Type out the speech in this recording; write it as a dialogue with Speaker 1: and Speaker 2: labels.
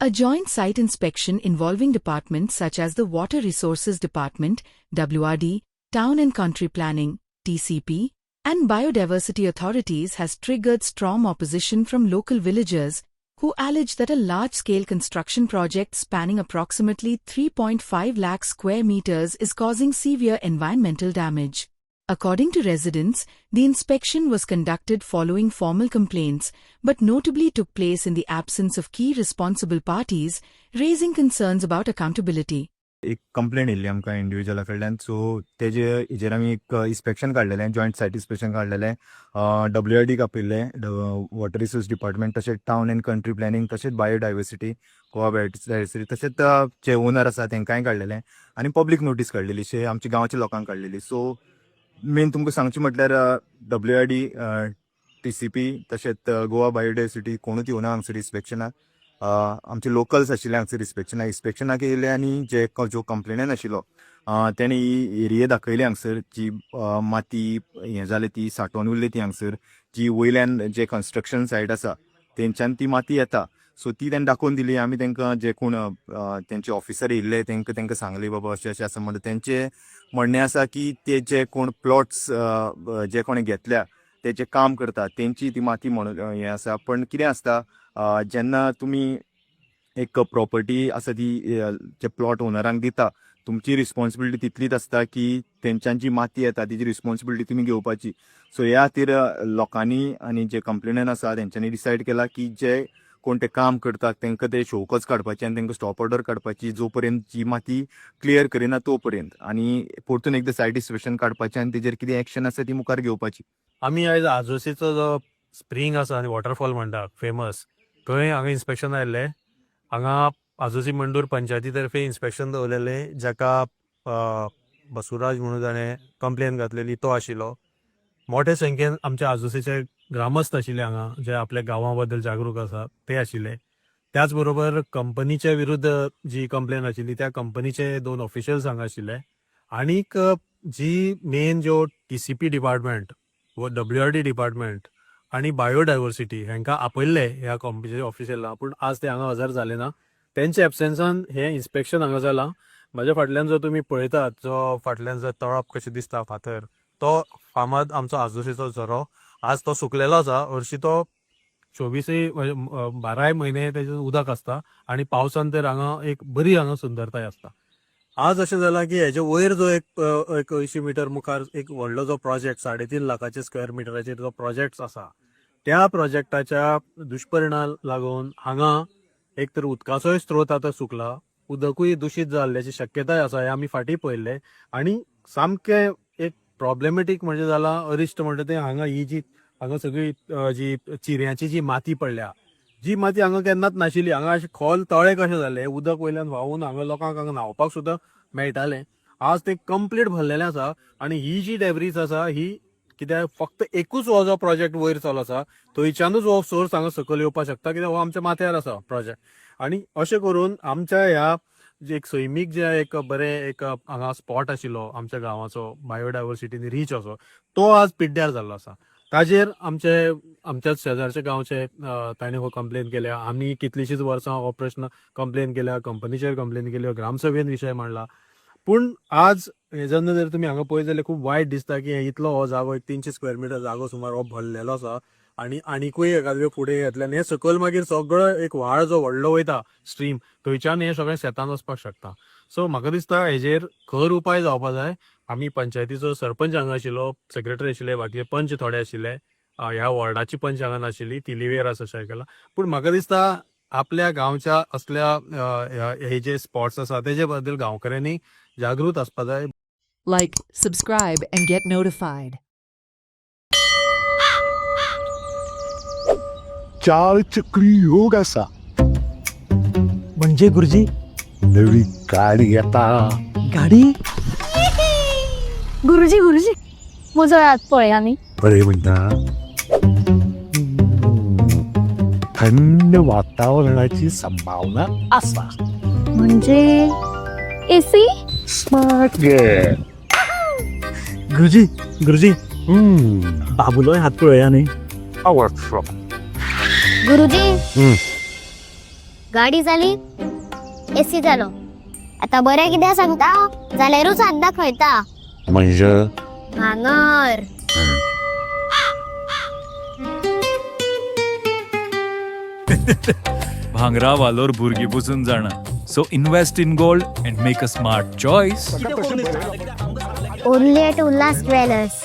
Speaker 1: A joint site inspection involving departments such as the Water Resources Department, WRD, Town and Country Planning, TCP, and Biodiversity Authorities has triggered strong opposition from local villagers who allege that a large-scale construction project spanning approximately 3.5 lakh square meters is causing severe environmental damage. According to residents, the inspection was conducted following formal complaints, but notably took place in the absence of key responsible parties, raising concerns about accountability.
Speaker 2: एक complaint येयल्ली आमकां इंडिविज्युअला कडल्यान, so हेजेर आमी एक inspection काडलेलें, joint site inspection काडलेलें. WRD आपयल्लें, वॉटर रिसोर्स डिपार्टमेंट, तशेंच टावन एंड कंट्री प्लॅनिंग, तशेंच बायोडायवर्सिटी, गोवा बायोडायवर्सिटी, तशेंच जे ओनर आसा तेंकांय काडलेलें आनी पब्लीक नोटीस काडलेली, अशें आमच्या गांवच्या लोकांक काडलेली. सो मेन तुमकां सांगचें म्हटल्यार WRD, TCP, तशेंच गोवा बायोडायवर्सिटी कोणूच येवना हांगसर इन्स्पेक्शनाक. आमचे लोकल्स आशिल्ले हांगसर इन्स्पेक्शनाक येयले आनी जो कंप्लेनंट आशिल्लो तेणे ही एरिया दाखयली हांगसर, जी माती हें जाली ती सांठोवन उरली ती हांगसर, जी वयल्यान जे कन्स्ट्रक्शन सायट आसा तेंच्यान ती माती येता. सो ती तेणें दाखोवन दिली. आमी तांकां जे कोण तेंचे ऑफिसर येयल्ले तांकां सांगली बाबा अशें अशें आसा म्हणून. तेंचें म्हणणें आसा की ते जे कोण प्लॉट्स जे कोणें घेतल्या ते जे काम करता तेंची ती माती म्हणून हें आसा. पण कितें आसता, जेन्ना तुमी एक प्रॉपर्टी आसा ती जे प्लॉट ओनरांक दिता, तुमची रिस्पॉन्सिबिलिटी तितलीच आसता की तेंच्यान जी माती येता तिची रिस्पॉन्सिबिलिटी तुमी घेवपाची. सो ह्या खातीर लोकांनी आनी जे कंप्लेनंट आसा तेंच्यांनी डिसायड केला की जे कोण ते काम करतात तांकां ते शोकॉज काडपाचे आनी तांकां स्टॉप ऑर्डर काडपाची, जो पर्यंत जी माती क्लियर करिना तो पर्यंत, आनी परतून एकदां सायट इन्स्पेक्शन काडपाचें आनी तेजेर कितें एक्शन आसा ती मुखार घेवपाची.
Speaker 3: आमी आयज आजोसीचो जो स्प्रिंग आसा आनी वॉटरफॉल म्हणटा फेमस, थंय हांगा इन्स्पेक्शन आयिल्ले. हांगा आजोसी मंडूर पंचायती तर्फे इन्स्पेक्शन दवरलेलें, जाका बसुराज म्हणून ताणें कंप्लेन घातलेली तो आशिल्लो. मोठे संख्येन आमचे आजोसीचे ग्रामस्थ आशिल्ले हांगा, जे आपल्या गांवा बद्दल जागरूक आसा ते आशिल्ले. त्याच बरोबर कंपनीच्या विरुद्ध जी कंप्लेन आशिल्ली त्या कंपनीचे 2 ऑफिशियल्स हांगा आशिल्ले. आनीक जी मेन जो TCP डिपार्टमेंट व WRD डिपार्टमेंट आणि बायोडायवर्सिटी हांकां आपयल्ले ह्या कंपनीचे ऑफिशियलां, पूण आज ते हांगा हजर जाले ना. तेंच्या एबसेन्सान हें इन्स्पेक्शन हांगा जालां. म्हाज्या फाटल्यान जो तुमी पळयतात, जो फाटल्यान जो तळप कशें दिसता फातर, तो फामाद आमचो आजोसीचो झरो. आज तो सुकलेलो आसा. हरशी तो 12 म्हयने तेजें उदक आसता आनी पावसान तर हांगा एक बरी हांगा सुंदरताय आसता. आज अशें जालां की हेजे वयर जो एक 80 मिटर मुखार एक व्हडलो जो प्रोजेक्ट 3.5 लाखाचे स्क्वेअर मिटराचेर जो प्रोजेक्ट आसा, त्या प्रोजेक्टाच्या दुश्परिणाम लागून हांगा एक तर उदकाचोय स्त्रोत आतां सुकला, उदकूय दूषित जाल्ल्याची शक्यताय आसा. हे आमी फाटीं पळयल्ले. आनी सामकें एक प्रॉब्लेमेटीक म्हणजे जालां, अरिश्ट म्हणटा तें हांगा ही जी हांगा सगळी जी चिऱ्यांची जी माती पडल्या, जी माती हांगा केन्नाच नाशिल्ली. हांगा अशें खोल तळे कशें जाले, उदक वयल्यान व्हांवून हांगा लोकांक हांगा न्हांवपाक सुद्दां मेळटालें. आज ते कंप्लीट भरलेलें आसा. आनी ही जी डेब्रीज आसा ही कित्याक फक्त एकूच हो जो प्रोजेक्ट वयर चालू आसा थंयच्यानूच हो सोर्स हांगा सकयल येवपाक शकता, कित्याक हो आमच्या माथ्यार आसा प्रोजेक्ट. आनी अशें करून आमच्या ह्या जे एक सैमीक जे एक बरें एक हांगा स्पॉट आशिल्लो आमच्या गांवाचो बायोडायवर्सिटीनी रीच असो, तो आज पिड्ड्यार जाल्लो आसा. ताजेर आमच्याच शेजारच्या गांवचे ताणें हो कंप्लेन केल्या. आमी कितलींशींच वर्सां हो प्रश्न कंप्लेन केल्या, कंपनीचेर कंप्लेन केल्यो, ग्रामसभेन विशय मांडला. पूण आज हे जेन्ना जर तुमी हांगा पळयत जाल्यार खूब वायट दिसता की इतलो हो जागो एक 300 स्क्वेअर मिटर जागो सुमार हो भरलेलो आसा. आनी आनीकूय एखाद्यो फुडें घेतल्यान हे सकयल मागीर सगळो एक व्हाळ जो व्हडलो वयता स्ट्रीम, थंयच्यान हे सगळें शेतान वचपाक शकता. सो म्हाका दिसता हेजेर खर उपाय जावपाक जाय. आमी पंचायतीचो सरपंच हांगा आशिल्लो, सेक्रेटरी आशिल्ले, बाकीचे पंच थोडे आशिल्ले. ह्या वॉर्डाची पंच हांगा नाशिल्ली, ती लिव्हियर अशें केला. पूण म्हाका दिसता आपल्या गांवच्या असल्या हे जे स्पॉट्स आसा तेजे बद्दल गांवकऱ्यांनी जागृत आसपाक जाय.
Speaker 4: Like, subscribe, and get notified.
Speaker 5: 4 चक्री योग असा.
Speaker 6: म्हणजे गुरुजी
Speaker 5: नवी गाडी येता.
Speaker 6: गाडी
Speaker 7: गुरुजी गुरुजी मुजळ्यात पळया न्ही.
Speaker 5: बरे म्हणटा. थंड वातावरणाची संभावना असा.
Speaker 7: म्हणजे AC.
Speaker 5: Smart gate.
Speaker 6: गुरुजी गुरुजी बाबूलोय हात पळया न्ही.
Speaker 5: आवर्ड फ्रॉम
Speaker 7: गुरुजी
Speaker 8: गाडी जाली एसी जालो आता बरें कितें सांगता जाल्यारूच हात दाखयता
Speaker 5: म्हणजे
Speaker 8: भांगर
Speaker 9: भांगरा वालोर भुरगीं पुसून जाणा so invest in gold and make a smart choice
Speaker 8: only at Ulhas jewellers